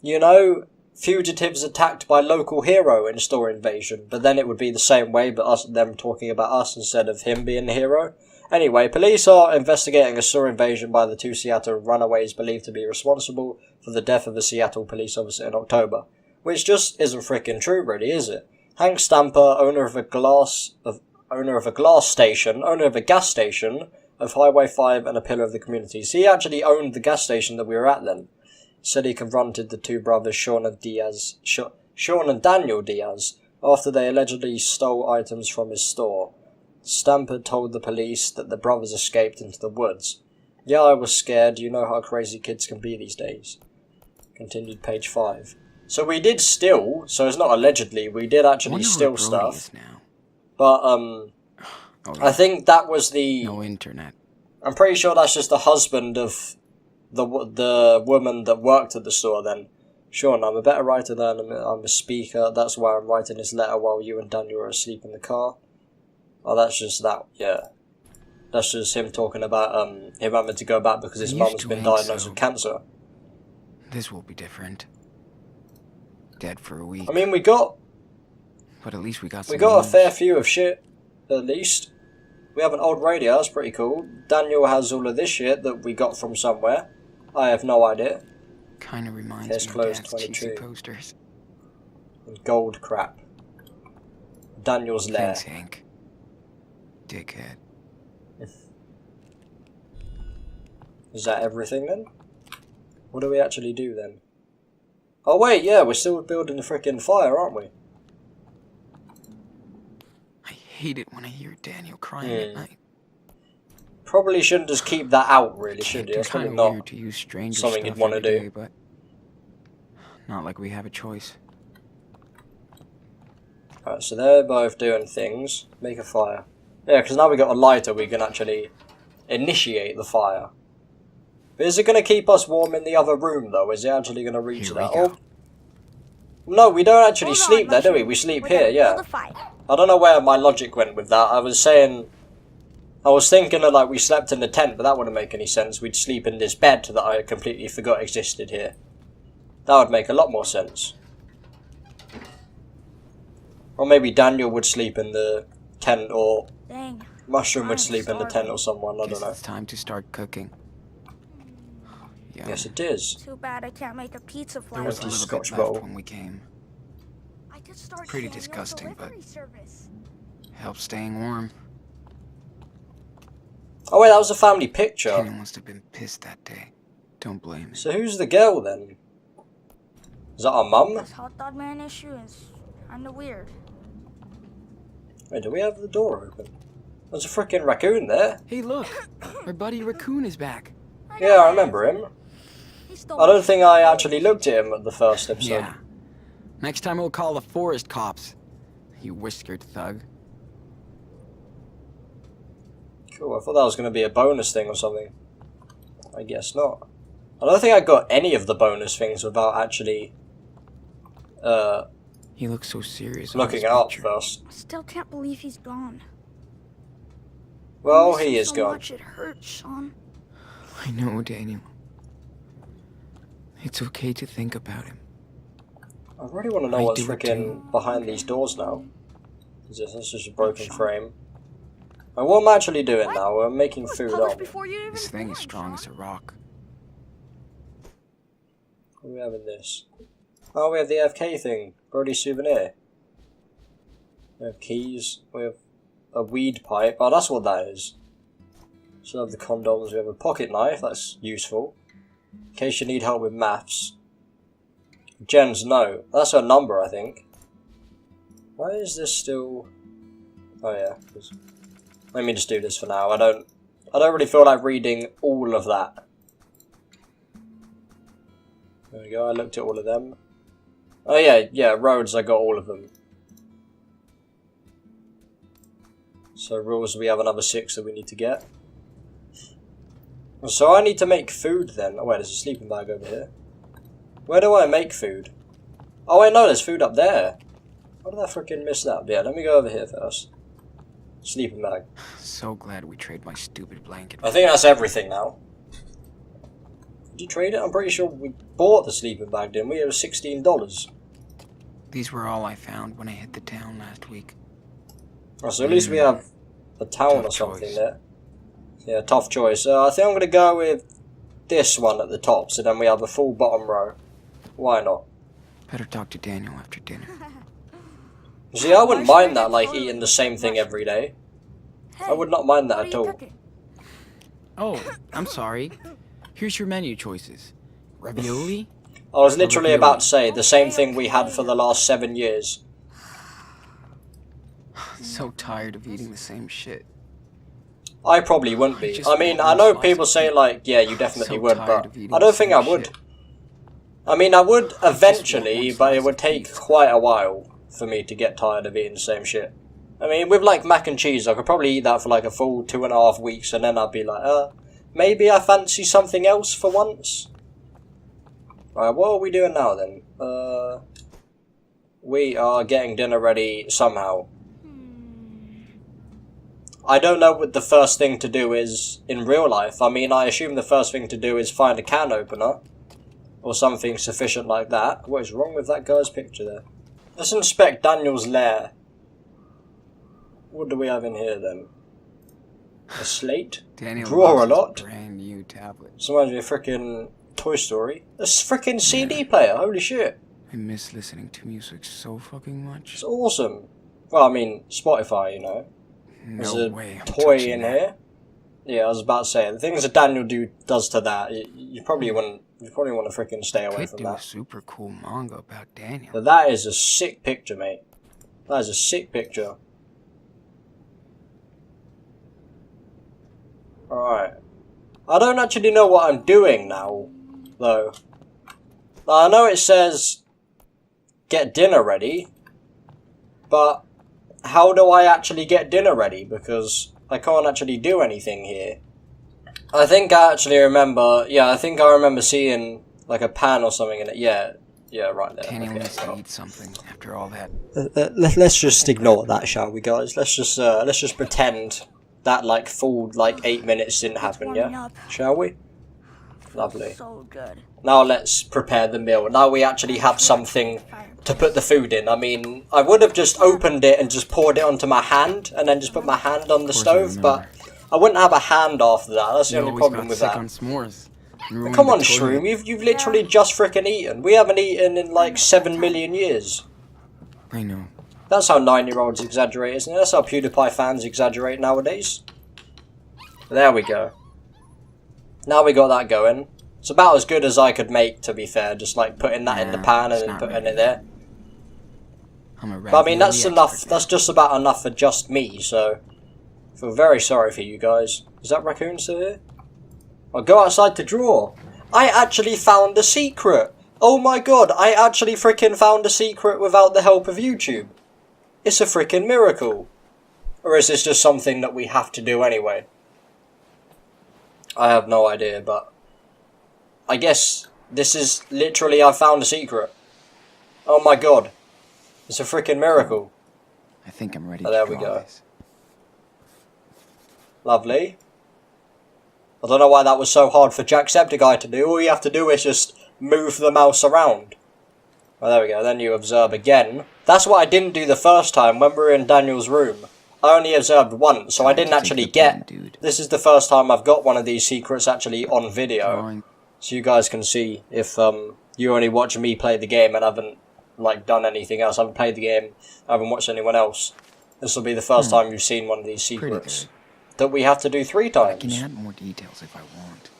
S1: You know, fugitives attacked by local hero in store invasion. But then it would be the same way, but them talking about us instead of him being the hero. Anyway, police are investigating a store invasion by the two Seattle runaways believed to be responsible for the death of a Seattle police officer in October. Which just isn't freaking true, really, is it? Hank Stamper, owner of a gas station of Highway 5 and a pillar of the community. So he actually owned the gas station that we were at then. Said he confronted the two brothers Sean and Daniel Diaz after they allegedly stole items from his store. Stamper told the police that the brothers escaped into the woods. Yeah, I was scared. You know how crazy kids can be these days. Continued page 5. So we did steal, so it's not allegedly, we did actually steal stuff. But, I think that was the...
S2: No internet.
S1: I'm pretty sure that's just the husband of the woman that worked at the store then. Sean, I'm a better writer than I'm a speaker. That's why I'm writing this letter while you and Daniel are asleep in the car. Oh, that's just that, yeah. That's just him talking about him having to go back because his mum's been diagnosed with cancer.
S2: This will be different. Dead for a week.
S1: I mean, we got
S2: but at least we got
S1: a fair few of shit, at least. We have an old radio, that's pretty cool. Daniel has all of this shit that we got from somewhere. I have no idea.
S2: Kind of reminds
S1: Case
S2: me
S1: closed,
S2: of Dad's
S1: 22.
S2: cheesy posters.
S1: And gold crap. Daniel's lair.
S2: Thanks, Hank. Dickhead.
S1: Is that everything then? What do we actually do then? Oh wait, yeah, we're still building the frickin' fire, aren't we?
S2: I hate it when I hear Daniel crying at night.
S1: Probably shouldn't just keep that out, really, should you?
S2: It's
S1: It's probably
S2: kind of
S1: not
S2: weird to use stranger
S1: something
S2: stuff
S1: you'd want to
S2: every
S1: do.
S2: day, but not like we have a choice.
S1: Alright, so they're both doing things. Make a fire. Yeah, because now we got a lighter, we can actually initiate the fire. But is it going to keep us warm in the other room, though? Is it actually going to reach
S2: Here
S1: that?
S2: we go.
S1: Oh, no, we don't actually
S3: Hold on,
S1: sleep there, do we?
S3: Mushroom.
S1: We sleep
S3: We're
S1: here,
S3: gonna
S1: yeah.
S3: build a fire.
S1: I don't know where my logic went with that. I was thinking of like we slept in the tent, but that wouldn't make any sense. We'd sleep in this bed that I completely forgot existed here. That would make a lot more sense. Or maybe Daniel would sleep in the tent, or
S3: Dang.
S1: Mushroom would
S3: I'm
S1: sleep in the tent
S3: starving.
S1: or someone, I
S2: Guess
S1: don't know.
S2: it's time to start cooking. Yeah.
S1: Yes, it is.
S3: Too bad I can't make a pizza
S2: There
S3: fly.
S2: was a
S1: Empty
S2: little
S1: Scotch
S2: bit left
S1: bowl.
S2: when we came.
S3: I could start
S2: Pretty
S3: Daniel's
S2: disgusting, but-
S3: delivery service.
S2: Help staying warm.
S1: Oh wait, that was a family picture.
S2: Kenny must have been pissed that day. Don't blame him.
S1: So who's the girl then? Is that our mum?
S3: This hot dog man issue is kinda weird.
S1: Wait, do we have the door open? There's a freaking raccoon there.
S2: Hey, look! Our buddy Raccoon is back.
S1: Yeah, I remember him. I don't think I actually looked at him at the first episode.
S2: Yeah. Next time we'll call the forest cops. You whiskered thug.
S1: Cool, I thought that was going to be a bonus thing or something. I guess not. I don't think I got any of the bonus things without actually
S2: He looks so serious.
S1: looking it up first.
S3: I still can't believe he's gone.
S1: Well,
S3: I miss
S1: he
S3: him
S1: is
S3: so
S1: gone.
S3: much it hurts, son.
S2: I know, Daniel. It's okay to think about him.
S1: I really want to know
S2: I
S1: what's
S2: do it
S1: freaking behind these doors now. Is this just a broken frame? And what am I actually doing now? We're making food up.
S2: This thing is strong as a rock.
S1: What do we have in this? Oh, we have the AFK thing. Brody souvenir. We have keys. We have a weed pipe. Oh, that's what that is. So we have the condoms. We have a pocket knife. That's useful. In case you need help with maths. Jen's note. That's her number, I think. Why is this still... Oh yeah. Let me just do this for now. I don't really feel like reading all of that. There we go. I looked at all of them. Oh yeah, roads. I got all of them. So rules. We have another 6 that we need to get. So I need to make food then. Oh wait, there's a sleeping bag over here. Where do I make food? Oh wait, no, there's food up there. How did I freaking miss that? Yeah, let me go over here first. Sleeping bag.
S2: So glad we traded my stupid blanket.
S1: I think that's everything now. Did you trade it? I'm pretty sure we bought the sleeping bag, didn't we? It was $16.
S2: These were all I found when I hit the town last week.
S1: Oh, so at least we have a town
S2: Tough
S1: or something
S2: choice.
S1: there. Yeah, tough choice. I think I'm going to go with this one at the top, so then we have a full bottom row. Why not?
S2: Better talk to Daniel after dinner.
S1: See, I wouldn't mind that, like, eating the same thing every day. I would not mind that
S3: What
S1: at
S3: are you
S1: all.
S3: cooking?
S2: Oh, I'm sorry. Here's your menu choices. Ravioli?
S1: I was literally about to say the same thing we had for the last 7 years.
S2: So tired of eating the same shit.
S1: I probably wouldn't be. I mean, I know people say, like, yeah, you definitely
S2: So
S1: would,
S2: tired
S1: but
S2: of eating
S1: I don't
S2: the
S1: think
S2: same
S1: I would.
S2: shit.
S1: I mean, I would eventually,
S2: one
S1: but it
S2: slice
S1: would
S2: of
S1: take
S2: pizza.
S1: quite a while for me to get tired of eating the same shit. I mean, with, like, mac and cheese, I could probably eat that for, like, a full 2.5 weeks, and then I'd be like, maybe I fancy something else for once. Right, what are we doing now, then? We are getting dinner ready somehow. I don't know what the first thing to do is in real life. I mean, I assume the first thing to do is find a can opener. Or something sufficient like that. What is wrong with that guy's picture there? Let's inspect Daniel's lair. What do we have in here then? A slate?
S2: Daniel
S1: Draw a
S2: loves his
S1: lot?
S2: brand new tablet.
S1: This reminds me of frickin' Toy Story. A frickin' CD player, holy shit.
S2: I miss listening to music so fucking much.
S1: It's awesome. Well, I mean, Spotify, you know. There's
S2: No
S1: a
S2: way. I'm
S1: toy
S2: touching
S1: in
S2: that.
S1: here. Yeah, I was about to say, the things that Daniel does to that, you probably wouldn't. You probably want to freaking stay away
S2: Could
S1: from
S2: do a
S1: that.
S2: super cool manga about Daniel.
S1: But that is a sick picture, mate. That is a sick picture. Alright. I don't actually know what I'm doing now, though. I know it says get dinner ready, but how do I actually get dinner ready? Because I can't actually do anything here. I think I actually remember, I think I remember seeing like a pan or something in it. Yeah, right there.
S2: Daniel
S1: Okay,
S2: needs to
S1: well.
S2: eat something after all that.
S1: Let's just ignore that, shall we, guys? Let's just pretend that like full 8 minutes didn't happen,
S3: warming
S1: yeah?
S3: up.
S1: Shall we? Lovely.
S3: So good.
S1: Now let's prepare the meal. Now we actually have something to put the food in. I mean, I would have just opened it and just poured it onto my hand and then just put my hand on the
S2: Of course I
S1: stove, but
S2: remember.
S1: I wouldn't have a hand after that. That's the
S2: You
S1: only
S2: always
S1: problem
S2: got
S1: with
S2: sick
S1: that.
S2: on s'mores. and ruined
S1: Come
S2: the
S1: on,
S2: toilet.
S1: Shroom, you've literally just frickin' eaten. We haven't eaten in like 7 million years.
S2: I know.
S1: That's how 9-year-olds exaggerate, isn't it? That's how PewDiePie fans exaggerate nowadays. There we go. Now we got that going. It's about as good as I could make, to be fair. Just like putting that in the
S2: Yeah,
S1: pan and
S2: it's
S1: then
S2: not
S1: putting
S2: ready
S1: it there.
S2: I'm a
S1: But I mean, that's
S2: ravioli
S1: enough.
S2: expert.
S1: That's just about enough for just me, so... I feel very sorry for you guys. Is that raccoon still here? I'll go outside to draw. I actually found a secret. Oh my god, I actually freaking found a secret without the help of YouTube. It's a freaking miracle. Or is this just something that we have to do anyway? I have no idea, but I guess this is literally I found a secret. Oh my god. It's a freaking miracle.
S2: I think I'm ready
S1: Oh,
S2: to
S1: there
S2: draw
S1: we go.
S2: this.
S1: Lovely. I don't know why that was so hard for Jacksepticeye to do. All you have to do is just move the mouse around. Oh, there we go. Then you observe again. That's what I didn't do the first time when we were in Daniel's room. I only observed once, so I didn't actually get... This is the first time I've got one of these secrets actually on video. So you guys can see if you only watch me play the game and haven't like done anything else. I haven't played the game, I haven't watched anyone else. This will be the first time you've seen one of these secrets that we have to do 3 times.
S2: I can add more details if I want.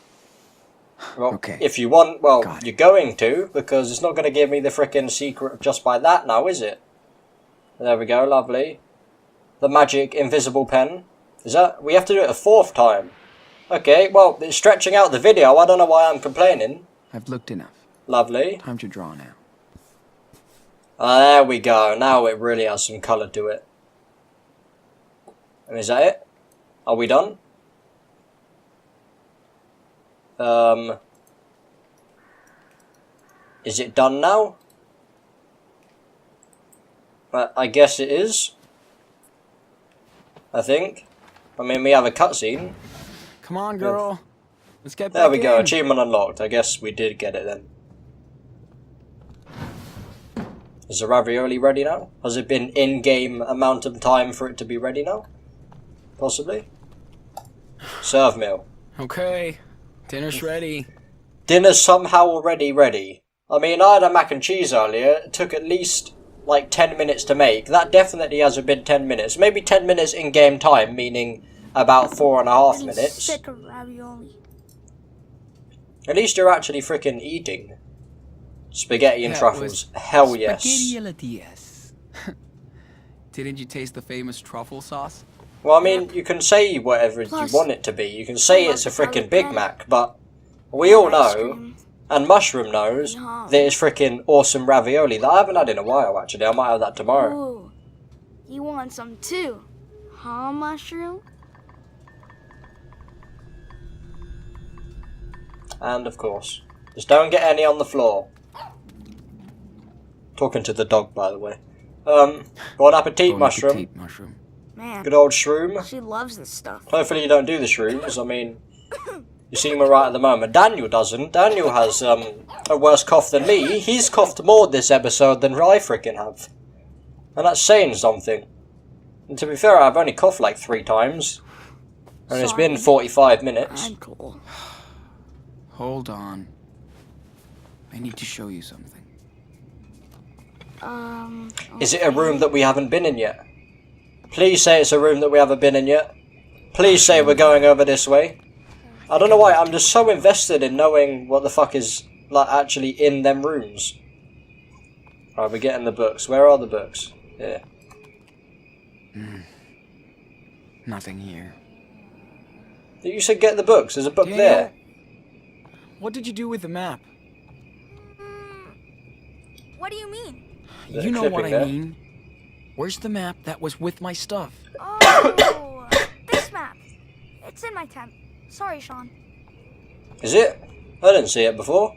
S1: Well,
S2: Okay.
S1: if you want, well,
S2: Got it.
S1: you're going to, because it's not going to give me the frickin' secret just by that now, is it? There we go, lovely. The magic invisible pen. Is that... We have to do it a 4th time. Okay, well, it's stretching out the video. I don't know why I'm complaining.
S2: I've looked enough.
S1: Lovely.
S2: Time to draw now.
S1: There we go. Now it really has some colour to it. And is that it? Are we done? Is it done now? I guess it is. I think. I mean, we have a cutscene.
S2: Come on, girl. Let's get back
S1: There we go.
S2: in.
S1: Achievement unlocked. I guess we did get it then. Is the ravioli ready now? Has it been in-game amount of time for it to be ready now? Possibly. Serve meal.
S2: Okay. Dinner's ready.
S1: Dinner's somehow already ready. I mean, I had a mac and cheese earlier. It took at least, like, 10 minutes to make. That definitely hasn't been 10 minutes. Maybe 10 minutes in-game time, meaning about 4.5
S3: I'm
S1: minutes.
S3: sick of ravioli.
S1: At least you're actually freaking eating. Spaghetti and
S2: That
S1: truffles. Hell yes.
S2: Spaghetti alla Diaz. Didn't you taste the famous truffle sauce?
S1: Well, I mean, you can say whatever
S3: Plus,
S1: you want it to be. You can say
S3: I
S1: it's a
S3: love
S1: freaking Big
S3: jalapeno.
S1: Mac, but we all
S3: Ice
S1: know,
S3: cream.
S1: and Mushroom knows,
S3: Yum.
S1: that it's freaking awesome ravioli that I haven't had in a while, actually. I might have that tomorrow.
S3: Ooh, you want some too, huh, Mushroom?
S1: And, of course, just don't get any on the floor. Talking to the dog, by the way. Bon appetit,
S2: Bon
S1: Mushroom.
S2: appetit, mushroom.
S3: Man,
S1: Good old shroom.
S3: she loves this stuff.
S1: Hopefully you don't do the shrooms. I mean, you seem alright at the moment. Daniel doesn't. Daniel has a worse cough than me. He's coughed more this episode than I freaking have. And that's saying something. And to be fair, I've only coughed like 3 times. And it's been
S3: Sorry.
S1: 45 minutes.
S3: I'm cool.
S2: Hold on. I need to show you something.
S1: Is it a room that we haven't been in yet? Please say it's a room that we haven't been in yet. Please say we're going over this way. I don't know why, I'm just so invested in knowing what the fuck is like actually in them rooms. Alright, we're getting the books. Where are the books? Here.
S2: Nothing here.
S1: You said get the books. There's a book
S2: Daniel,
S1: there.
S2: What did you do with the map?
S3: What do you mean?
S1: There's
S2: You
S1: a
S2: know what
S1: clipping
S2: I
S1: there.
S2: mean. Where's the map that was with my stuff?
S3: Oh, this map. It's in my tent. Sorry, Sean.
S1: Is it? I didn't see it before.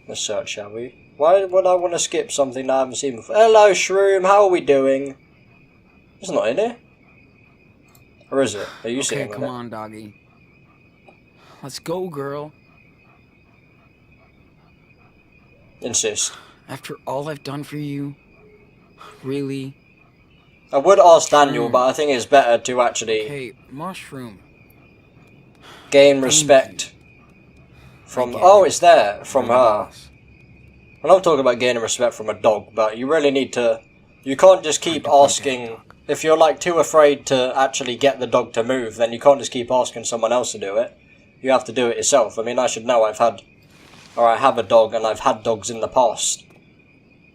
S1: Let's search, shall we? Why would I want to skip something I haven't seen before? Hello, Shroom. How are we doing? It's not in here. Or is it? Are you
S2: Okay,
S1: sitting
S2: come
S1: on it?
S2: on, doggy. Let's go, girl.
S1: Insist.
S2: After all I've done for you, really?
S1: I would ask Daniel,
S2: Shroom.
S1: but I think it's better to actually
S2: Hey, mushroom.
S1: gain respect from...
S2: get
S1: Oh,
S2: it.
S1: it's there. From
S2: You're the
S1: her.
S2: boss.
S1: And I'm talking about gaining respect from a dog, but you really need to... You can't just keep
S2: to play
S1: asking...
S2: that dog.
S1: If you're like too afraid to actually get the dog to move, then you can't just keep asking someone else to do it. You have to do it yourself. I mean, I should know. I have a dog, and I've had dogs in the past.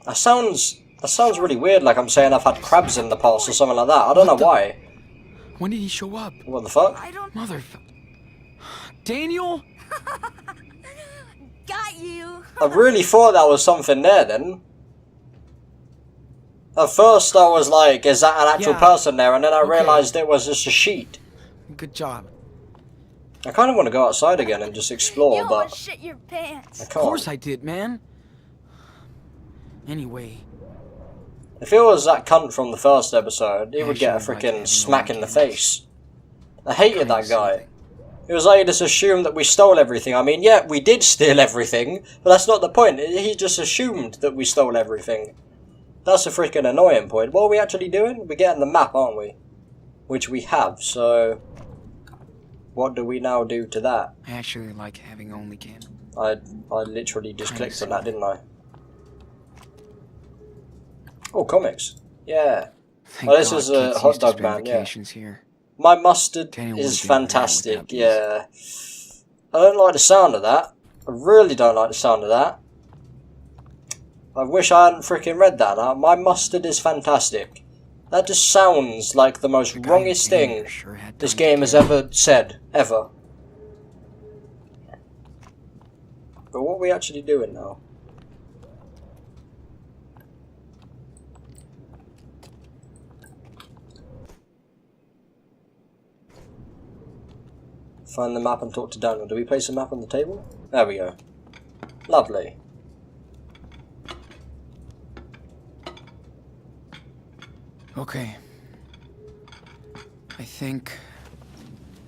S1: That sounds That sounds really weird, like I'm saying I've had crabs in the past or something like that. I don't know why.
S2: When did he show up?
S1: What the fuck?
S3: I don't...
S2: Daniel?
S3: Got you.
S1: I really thought that was something there then. At first I was like, is that an actual person there? And then I realised it was just a sheet.
S2: Good job.
S1: I kind of want to go outside again and just explore,
S3: You
S1: but
S3: almost shit your pants.
S1: I
S2: Of
S1: can't.
S2: course I did, man. Anyway.
S1: If it was that cunt from the first episode, he
S2: I
S1: would get a
S2: sure like
S1: freaking
S2: having
S1: smack
S2: no
S1: in the
S2: cameras.
S1: face. I hated that
S2: Kinda
S1: guy.
S2: soothing.
S1: It was like he just assumed that we stole everything. I mean, yeah, we did steal everything, but that's not the point. He just assumed that we stole everything. That's a freaking annoying point. What are we actually doing? We're getting the map, aren't we? Which we have, so... What do we now do to that?
S2: I actually like having only cam.
S1: I literally just clicked on that, didn't I? Oh, comics. Yeah.
S2: Thank
S1: Oh, this
S2: God
S1: is a
S2: kids
S1: hot
S2: used to
S1: dog
S2: spend
S1: man, yeah.
S2: vacations here.
S1: My mustard
S2: Daniel
S1: is
S2: wouldn't be around
S1: fantastic,
S2: without these.
S1: yeah. I don't like the sound of that. I really don't like the sound of that. I wish I hadn't freaking read that now. My mustard is fantastic. That just sounds like the most
S2: The guy
S1: wrongest
S2: in Daniel
S1: thing
S2: sure had
S1: this
S2: time to
S1: game has
S2: care.
S1: ever said. Ever. But what are we actually doing now? Find the map and talk to Daniel. Do we place a map on the table? There we go. Lovely.
S2: Okay. I think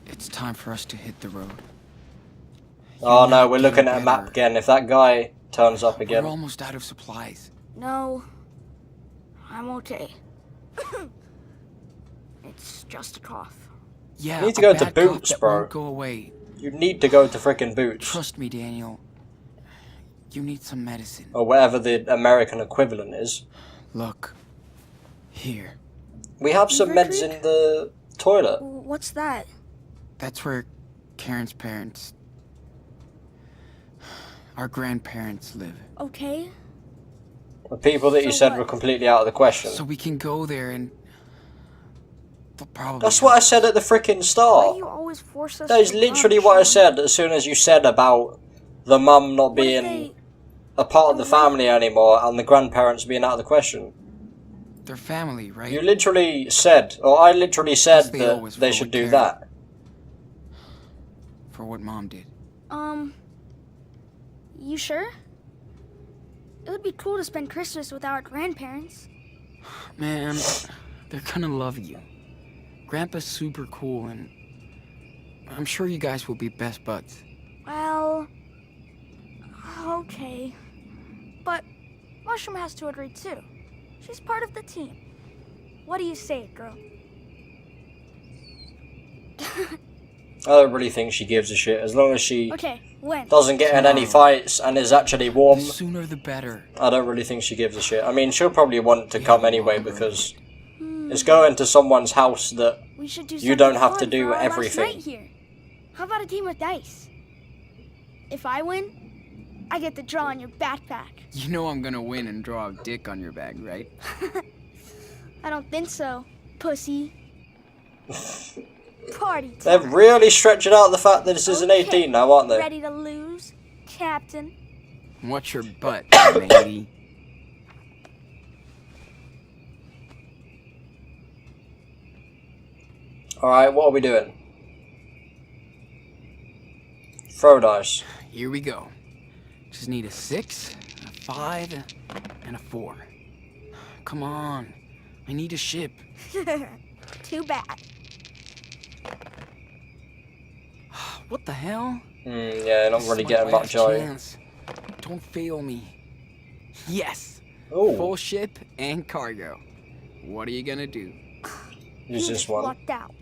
S2: it's time for us to hit the road.
S1: Oh no,
S2: not
S1: we're looking
S2: getting
S1: at a map
S2: better.
S1: again. If that guy turns up again.
S2: We're almost out of supplies.
S3: No, I'm okay. It's just a cough.
S2: Yeah,
S1: You need to
S2: a
S1: go to
S2: bad cough
S1: Boots,
S2: that
S1: bro.
S2: won't go away.
S1: You need to go to frickin' Boots.
S2: Trust me, Daniel. You need some medicine.
S1: Or whatever the American equivalent is.
S2: Look. Here.
S1: We have some
S3: Beaver
S1: meds
S3: Creek?
S1: in the toilet.
S3: What's that?
S2: That's where Karen's parents... Our grandparents live.
S3: Okay.
S1: The people that you
S3: So
S1: said
S3: what?
S1: were completely out of the question.
S2: So we can go there and... They'll probably...
S1: That's what I said at the frickin'
S3: Why
S1: start.
S3: do you always force us
S1: That is
S3: to
S1: literally
S3: run,
S1: what I
S3: Sean?
S1: said as soon as you said about the mum not
S3: What if
S1: being
S3: they-
S1: a part of the family anymore and the grandparents being out of the question.
S2: They're family, right?
S1: You literally said, or I literally said
S2: Yes, they
S1: that
S2: always
S1: they
S2: will
S1: should
S2: with
S1: do
S2: Karen.
S1: that.
S2: For what Mom did.
S3: You sure? It would be cool to spend Christmas with our grandparents.
S2: Man, they're gonna love you. Grandpa's super cool, and I'm sure you guys will be best buds.
S3: Well, okay. But Mushroom has to agree too. She's part of the team. What do you say, girl?
S1: I don't really think she gives a shit. As long as she
S3: Okay, when?
S1: doesn't get in any fights and is actually warm,
S2: The sooner the better.
S1: I don't really think she gives a shit. I mean, she'll probably want to come anyway because it's going to someone's house that
S3: We should do
S1: you don't
S3: something
S1: have to
S3: fun
S1: do
S3: for our last
S1: everything.
S3: night here. How about a game of dice? If I win, I get to draw on your backpack.
S2: You know I'm gonna win and draw a dick on your bag, right?
S3: I don't think so, pussy. Party
S1: They're
S3: time.
S1: really stretching out the fact that this is an 18 now, aren't they?
S3: Ready to lose, Captain?
S2: Watch your butt, matey.
S1: Alright, what are we doing? Throw dice.
S2: Here we go. Just need a 6, a 5, and a 4. Come on. I need a ship.
S3: Too bad.
S2: What the hell?
S1: Yeah, not
S2: This
S1: really
S2: is my
S1: getting much,
S2: last
S1: are you?
S2: chance. Don't fail me. Yes.
S1: Ooh,
S2: Full ship and cargo. What are you gonna do?
S1: use
S3: You
S1: this
S3: just
S1: one.
S3: lucked out.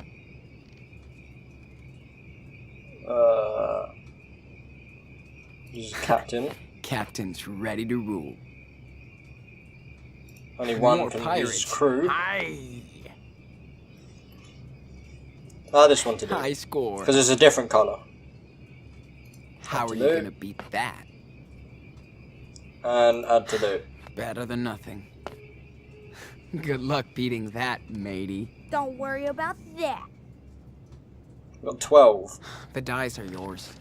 S1: Use captain.
S2: Captain's ready to rule.
S1: Only one
S2: More
S1: can
S2: pirates.
S1: use crew.
S2: High.
S1: This one to do.
S2: High score.
S1: Because it's a different colour.
S2: How are you
S1: Absolute.
S2: gonna beat that?
S1: And add to loot.
S2: Better than nothing. Good luck beating that, matey.
S3: Don't worry about that.
S1: Got 12.
S2: The dice are yours.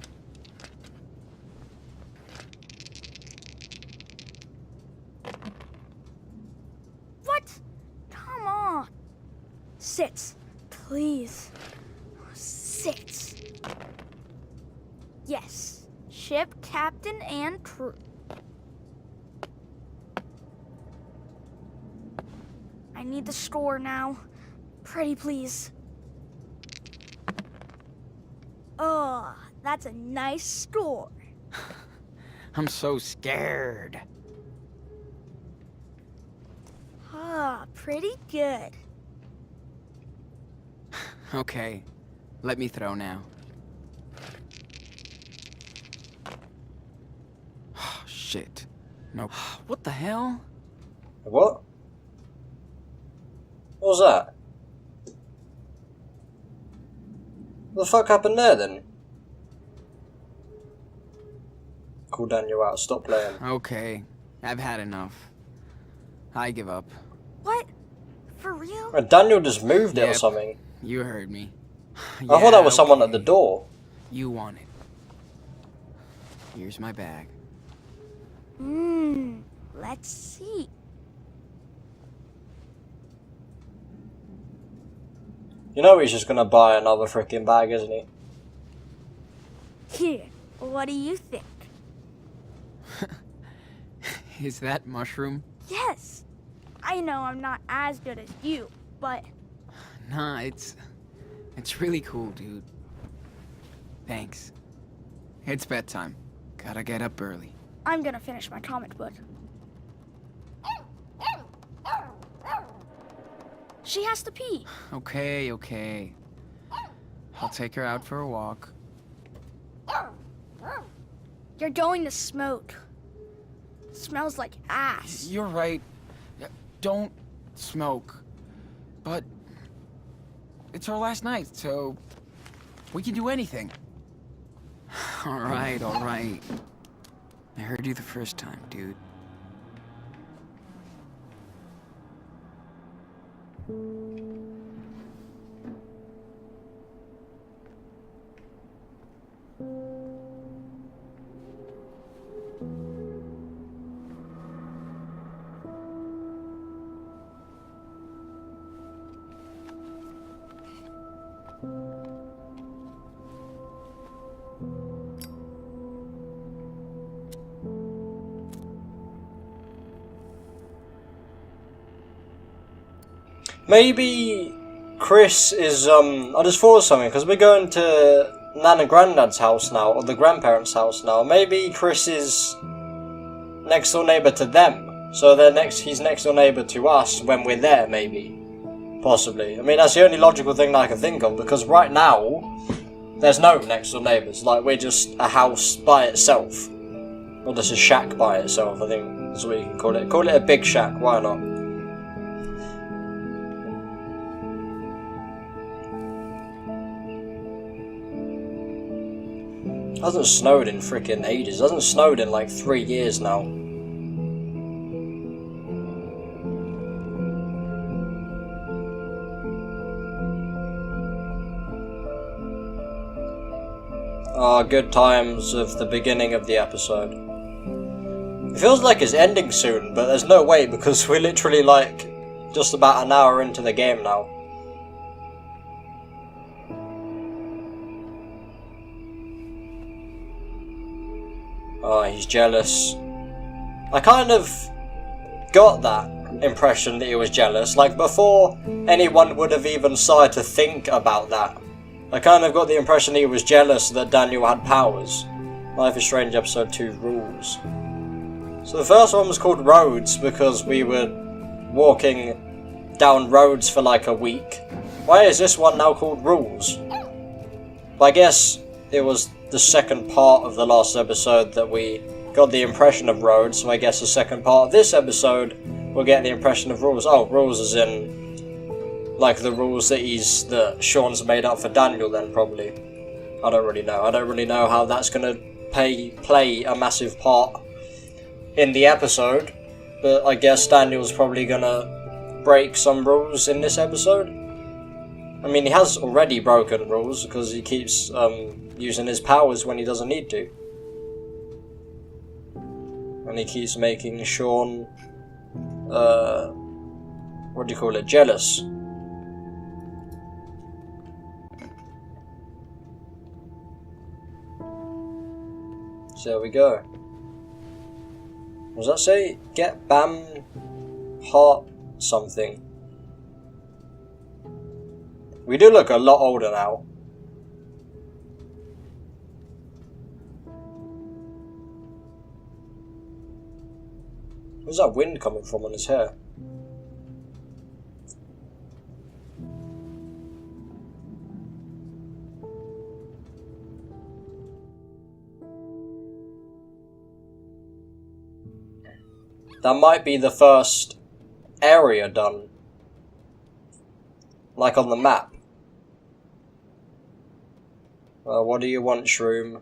S3: What? Come on. Sit, please. Sit. Yes. Ship, captain, and crew. I need the score now. Pretty please. Oh, that's a nice score.
S2: I'm so scared.
S3: Ah, pretty good.
S2: Okay, let me throw now. Shit. No. What the hell?
S1: What? What was that? What the fuck happened there then? Call Daniel out, stop playing.
S2: Okay, I've had enough. I give up.
S3: What? For real?
S1: And Daniel just moved it or
S2: Yep.
S1: something.
S2: You heard me.
S1: I thought that was someone at
S2: okay.
S1: the door.
S2: You want it. Here's my bag.
S3: Let's see.
S1: You know he's just gonna buy another freaking bag, isn't he?
S3: Here, what do you think?
S2: Is that mushroom?
S3: Yes. I know I'm not as good as you, but
S2: Nah, it's really cool, dude. Thanks. It's bedtime. Gotta get up early.
S3: I'm gonna finish my comic book. She has to pee.
S2: Okay. I'll take her out for a walk.
S3: You're going to smoke. Smells like ass.
S2: You're right. Don't smoke. But it's our last night, so we can do anything. All right. I heard you the first time, dude.
S1: Maybe Chris is, I just thought of something, because we're going to Nan and Granddad's house now, or the grandparents' house now. Maybe Chris is next door neighbour to them, so he's next door neighbour to us when we're there, maybe. Possibly. I mean, that's the only logical thing that I can think of, because right now, there's no next door neighbours. Like, we're just a house by itself. Or just a shack by itself, I think that's what you can call it. Call it a big shack, why not? It hasn't snowed in freaking ages. It hasn't snowed in like 3 years now. Good times of the beginning of the episode. It feels like it's ending soon, but there's no way because we're literally like just about an hour into the game now. Oh, he's jealous. I kind of got that impression that he was jealous, like before anyone would have even started to think about that. I kind of got the impression that he was jealous that Daniel had powers. Life is Strange Episode 2 Rules. So the first one was called Roads because we were walking down roads for like a week. Why is this one now called Rules? But I guess it was the second part of the last episode that we got the impression of Roads, so I guess the second part of this episode we'll get the impression of Rules. Oh, Rules as in like the rules that Sean's made up for Daniel then, probably. I don't really know. I don't really know how that's gonna play a massive part in the episode, but I guess Daniel's probably gonna break some rules in this episode. I mean, he has already broken rules because he keeps using his powers when he doesn't need to. And he keeps making Sean, what do you call it, jealous. So there we go. What does that say? Get Bam Heart something. We do look a lot older now. Where's that wind coming from on his hair? That might be the first area done. Like on the map. What do you want, Shroom?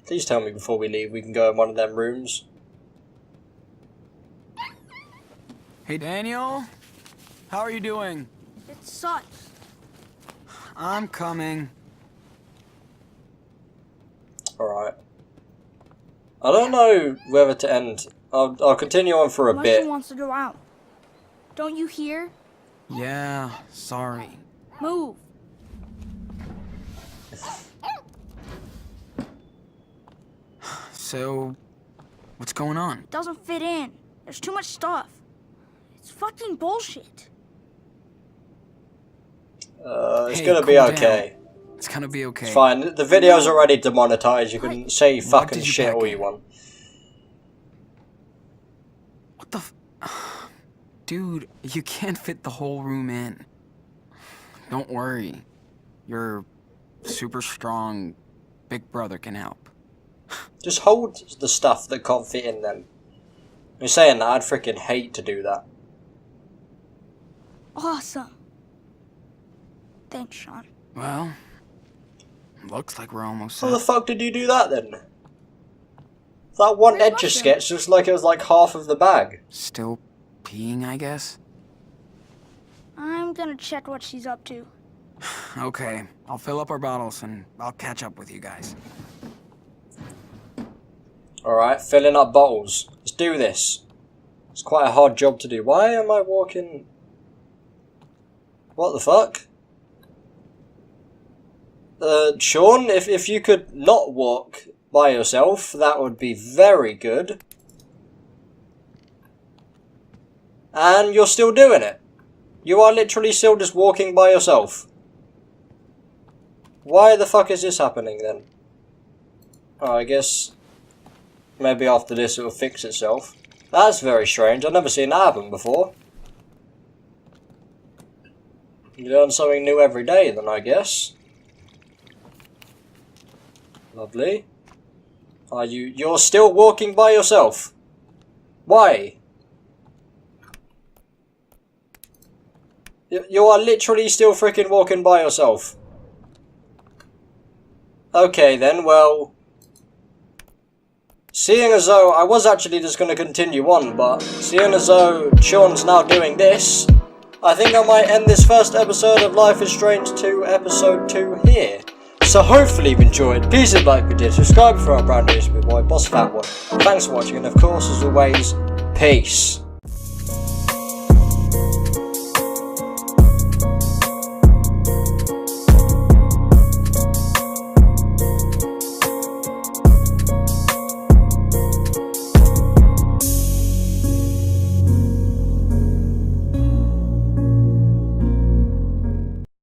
S1: Please tell me before we leave we can go in one of them rooms.
S2: Hey, Daniel. How are you doing?
S3: It sucks.
S2: I'm coming.
S1: Alright. I don't know whether to end. I'll continue on for a bit.
S3: Marshall wants to go out. Don't you hear?
S2: Yeah, sorry.
S3: Move.
S2: So, what's going on?
S3: It doesn't fit in. There's too much stuff. It's fucking bullshit.
S1: It's
S2: Hey,
S1: gonna be
S2: cool
S1: okay.
S2: down. It's gonna be okay.
S1: It's fine. The video's already demonetized. You can say
S2: What
S1: fucking
S2: did you
S1: shit
S2: pack
S1: all
S2: in?
S1: you want.
S2: What the Dude, you can't fit the whole room in. Don't worry. Your super strong big brother can help.
S1: Just hold the stuff that can't fit in then. You're saying that, I'd freaking hate to do that.
S3: Awesome. Thanks, Sean.
S2: Well, looks like we're almost
S1: How the
S2: set.
S1: fuck did you do that then? That one
S3: Where's
S1: Etch-a-Sketch looks like it was like half of the bag.
S2: Still peeing, I guess?
S3: I'm gonna check what she's up to.
S2: Okay, I'll fill up our bottles and I'll catch up with you guys.
S1: Alright, filling up bottles. Let's do this. It's quite a hard job to do. Why am I walking... What the fuck? Sean, if you could not walk by yourself, that would be very good. And you're still doing it. You are literally still just walking by yourself. Why the fuck is this happening then? Oh, I guess maybe after this it'll fix itself. That's very strange. I've never seen that happen before. You learn something new every day then, I guess. Lovely. Are you're still walking by yourself? Why? You are literally still freaking walking by yourself. Okay then, well... Seeing as though I was actually just going to continue on, but seeing as though Sean's now doing this, I think I might end this first episode of Life is Strange 2 Episode 2 here. So hopefully you've enjoyed. Please hit like we did, subscribe for our brand new boy, Boss Fatwod. Thanks for watching, and of course, as always, peace.